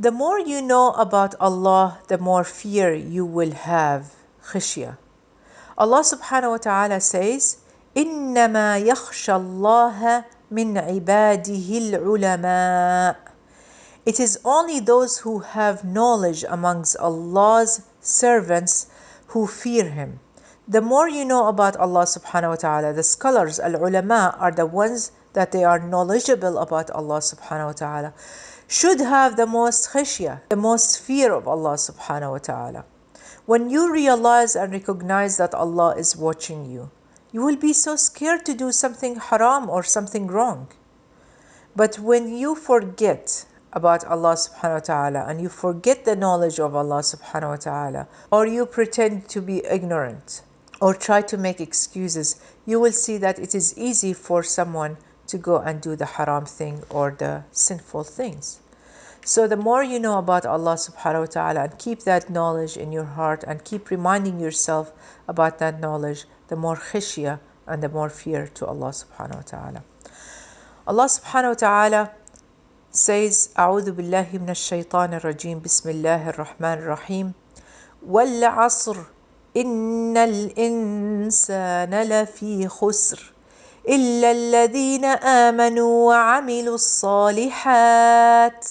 The more you know about Allah, the more fear you will have. خشية. Allah subhanahu wa ta'ala says, إِنَّمَا يَخْشَى اللَّهَ مِنْ عِبَادِهِ الْعُلَمَاءِ. It is only those who have knowledge amongst Allah's servants who fear Him. The more you know about Allah subhanahu wa ta'ala, the scholars, al-ulama, are the ones that they are knowledgeable about Allah subhanahu wa ta'ala, should have the most khashya, the most fear of Allah subhanahu wa ta'ala. When you realize and recognize that Allah is watching you, you will be so scared to do something haram or something wrong. But when you forget about Allah subhanahu wa ta'ala and you forget the knowledge of Allah subhanahu wa ta'ala, or you pretend to be ignorant or try to make excuses, you will see that it is easy for someone to go and do the haram thing or the sinful things. So the more you know about Allah subhanahu wa ta'ala and keep that knowledge in your heart and keep reminding yourself about that knowledge, the more khishya and the more fear to Allah subhanahu wa ta'ala. Allah subhanahu wa ta'ala says, أعوذ بالله من الشيطان الرجيم بسم الله الرحمن الرحيم والعصر إن الإنسان لفي خسر إلا الذين آمنوا وعملوا الصالحات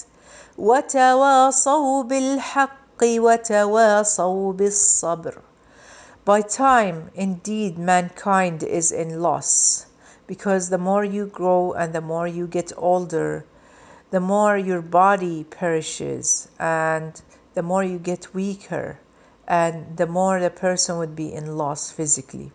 وتواصوا بالحق وتواصوا بالصبر. By time, indeed, mankind is in loss, because the more you grow and the more you get older, the more your body perishes and the more you get weaker and the more the person would be in loss physically.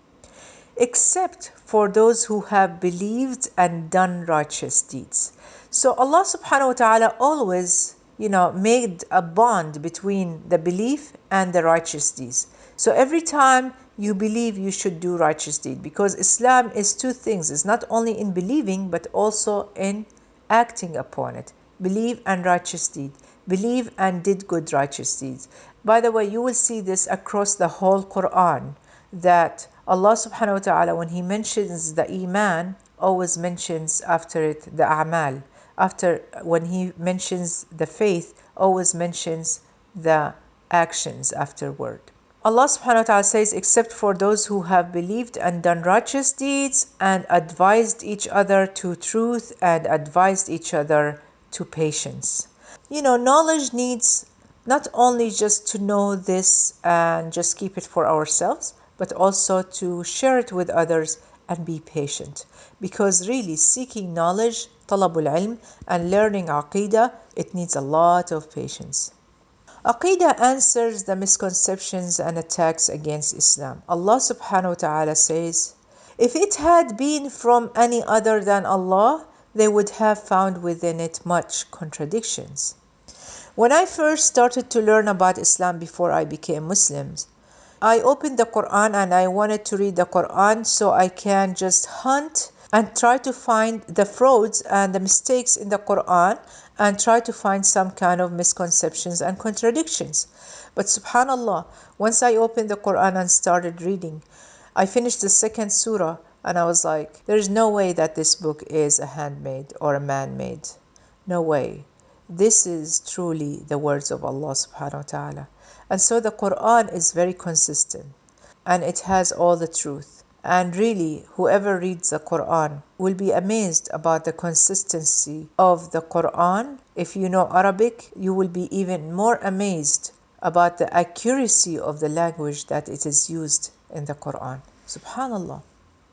Except for those who have believed and done righteous deeds. So Allah subhanahu wa ta'ala always, made a bond between the belief and the righteous deeds. So every time you believe, you should do righteous deed, because Islam is two things. It's not only in believing but also in acting upon it. Believe and righteous deed. Believe and did good righteous deeds. By the way, you will see this across the whole Quran, that Allah subhanahu wa ta'ala, when He mentions the Iman, always mentions after it the A'mal. When He mentions the faith, always mentions the actions afterward. Allah subhanahu wa ta'ala says, except for those who have believed and done righteous deeds and advised each other to truth and advised each other to patience. Knowledge needs not only just to know this and just keep it for ourselves, but also to share it with others and be patient. Because really seeking knowledge, talabul ilm, and learning Aqeedah, it needs a lot of patience. Aqeedah answers the misconceptions and attacks against Islam. Allah subhanahu wa ta'ala says, if it had been from any other than Allah, they would have found within it much contradictions. When I first started to learn about Islam before I became Muslim, I opened the Quran and I wanted to read the Quran so I can just hunt and try to find the frauds and the mistakes in the Quran and try to find some kind of misconceptions and contradictions. But subhanallah, once I opened the Quran and started reading, I finished the second surah and I was like, there's no way that this book is a handmade or a man-made. No way. This is truly the words of Allah subhanahu wa ta'ala. And so the Quran is very consistent and it has all the truth. And really, whoever reads the Quran will be amazed about the consistency of the Quran. If you know Arabic, you will be even more amazed about the accuracy of the language that it is used in the Quran. Subhanallah.